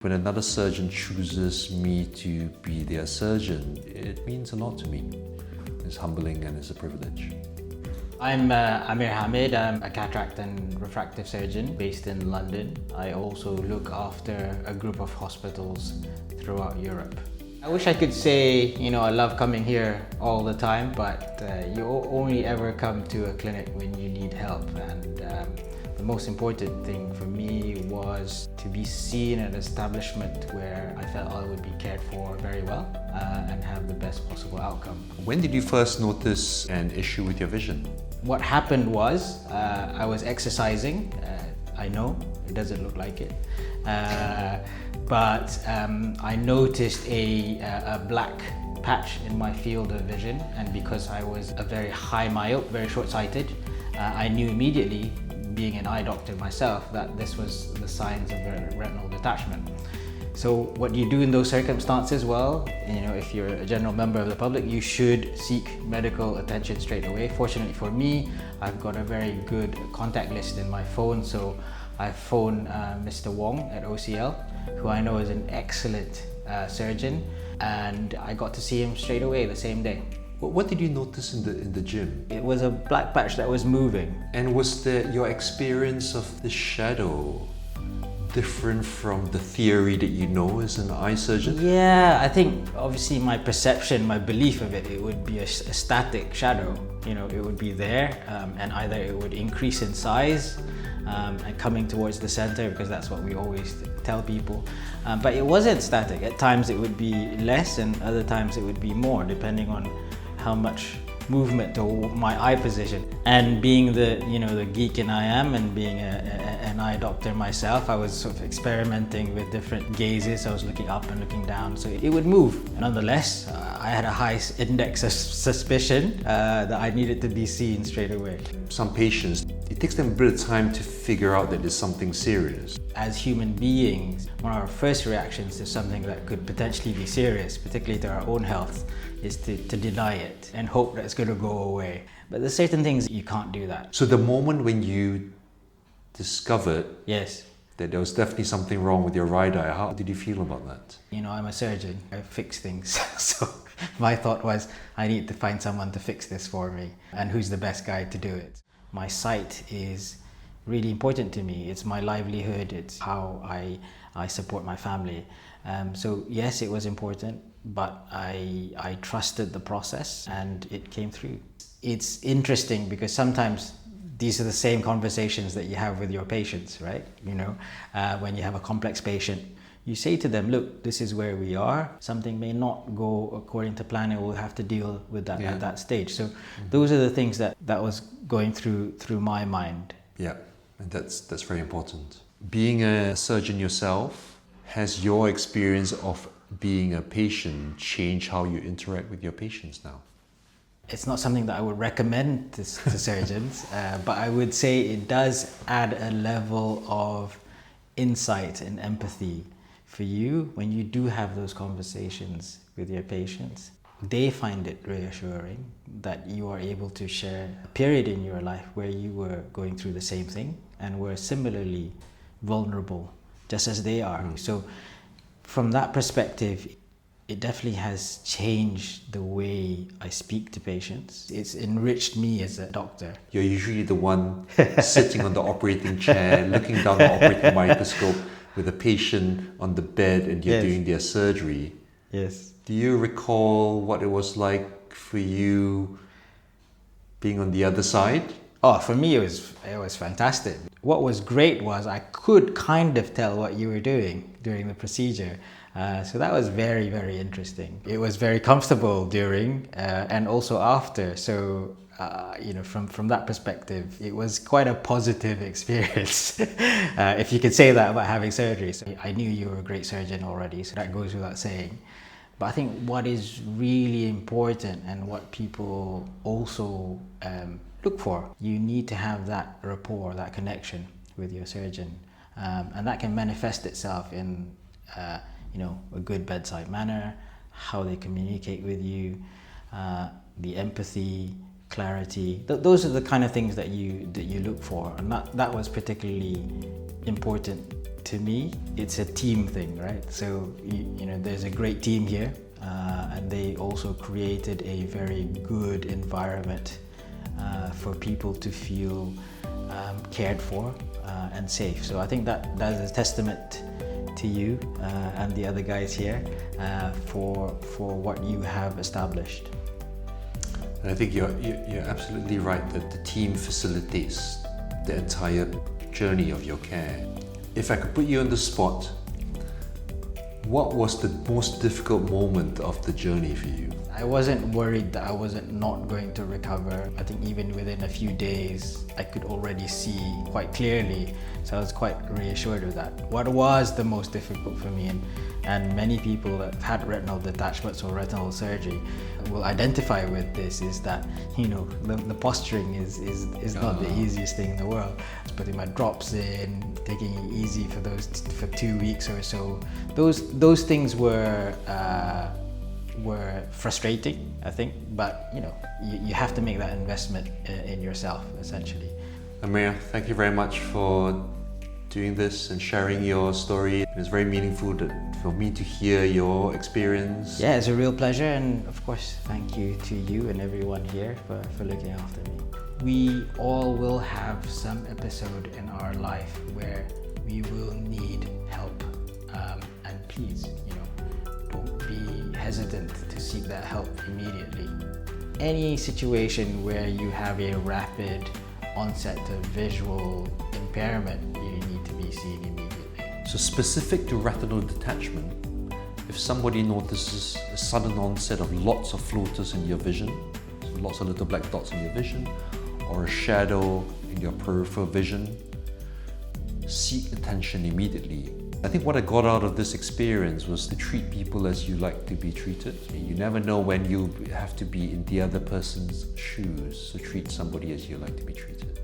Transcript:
When another surgeon chooses me to be their surgeon, it means a lot to me. It's humbling and it's a privilege. I'm Amir Hamid. I'm a cataract and refractive surgeon based in London. I also look after a group of hospitals throughout Europe. I wish I could say, I love coming here all the time, but you only ever come to a clinic when you need help. And the most important thing for me was to be seen at an establishment where I felt I would be cared for very well and have the best possible outcome. When did you first notice an issue with your vision? What happened was I was exercising. I know it doesn't look like it, but I noticed a black patch in my field of vision, and because I was a very high myope, very short-sighted, I knew immediately, being an eye doctor myself, that this was the signs of retinal detachment. So what you do in those circumstances, well, if you're a general member of the public, you should seek medical attention straight away. Fortunately for me, I've got a very good contact list in my phone, so I phoned Mr Wong at OCL, who I know is an excellent surgeon, and I got to see him straight away the same day. What did you notice in the gym? It was a black patch that was moving. And was your experience of the shadow different from the theory that you know as an eye surgeon? Yeah, I think obviously my perception, my belief of it would be a static shadow. It would be there, and either it would increase in size and coming towards the center, because that's what we always tell people. But it wasn't static. At times it would be less, and other times it would be more, depending on how much movement or my eye position. And being the geek and I am, and being an eye doctor myself, I was sort of experimenting with different gazes. I was looking up and looking down, so it would move. Nonetheless, I had a high index of suspicion that I needed to be seen straight away. Some patients, it takes them a bit of time to figure out that there's something serious. As human beings, one of our first reactions to something that could potentially be serious, particularly to our own health, is to deny it and hope that it's going to go away. But there's certain things you can't do that. So the moment when you discovered Yes. that there was definitely something wrong with your right eye, how did you feel about that? I'm a surgeon. I fix things. So my thought was, I need to find someone to fix this for me. And who's the best guy to do it? My sight is really important to me. It's my livelihood. It's how I support my family. So yes, it was important, but I trusted the process and it came through. It's interesting because sometimes these are the same conversations that you have with your patients, right? When you have a complex patient, you say to them, look, this is where we are. Something may not go according to plan, and we'll have to deal with that at that stage. So those are the things that was going through my mind. Yeah, and that's very important. Being a surgeon yourself, has your experience of being a patient changed how you interact with your patients now? It's not something that I would recommend to surgeons, but I would say it does add a level of insight and empathy for you when you do have those conversations with your patients. They find it reassuring that you are able to share a period in your life where you were going through the same thing and were similarly vulnerable, just as they are. So from that perspective, it definitely has changed the way I speak to patients. It's enriched me as a doctor. You're usually the one sitting on the operating chair, looking down the operating microscope with a patient on the bed, and you're doing their surgery. Yes. Do you recall what it was like for you being on the other side? Oh, for me, it was fantastic. What was great was I could kind of tell what you were doing during the procedure. So that was very, very interesting. It was very comfortable during and also after. So, from that perspective, it was quite a positive experience, if you could say that about having surgery. So I knew you were a great surgeon already, so that goes without saying. But I think what is really important, and what people also look for, you need to have that rapport, that connection with your surgeon, and that can manifest itself in a good bedside manner, how they communicate with you, the empathy, clarity. Those are the kind of things that you look for, and that was particularly important to me, it's a team thing, right? So, you know, there's a great team here, and they also created a very good environment for people to feel cared for and safe. So I think that is a testament to you and the other guys here for what you have established. And I think you're absolutely right that the team facilitates the entire journey of your care. If I could put you on the spot, what was the most difficult moment of the journey for you? I wasn't worried that I wasn't not going to recover. I think even within a few days, I could already see quite clearly. So I was quite reassured of that. What was the most difficult for me, and many people that have had retinal detachments or retinal surgery will identify with this, is that, you know, the posturing is not the easiest thing in the world. Just putting my drops in, taking it easy for 2 weeks or so. Those things were frustrating, I think, but you know, you have to make that investment in yourself, essentially. Amir, thank you very much for doing this and sharing your story. It was very meaningful for me to hear your experience. Yeah, it's a real pleasure, and of course, thank you to you and everyone here for looking after me. We all will have some episode in our life where we will need help, and please, you know, don't be hesitant to seek that help immediately. Any situation where you have a rapid onset of visual impairment, you need to be seen immediately. So specific to retinal detachment, if somebody notices a sudden onset of lots of floaters in your vision, so lots of little black dots in your vision, or a shadow in your peripheral vision, seek attention immediately. I think what I got out of this experience was to treat people as you like to be treated. You never know when you have to be in the other person's shoes, so treat somebody as you like to be treated.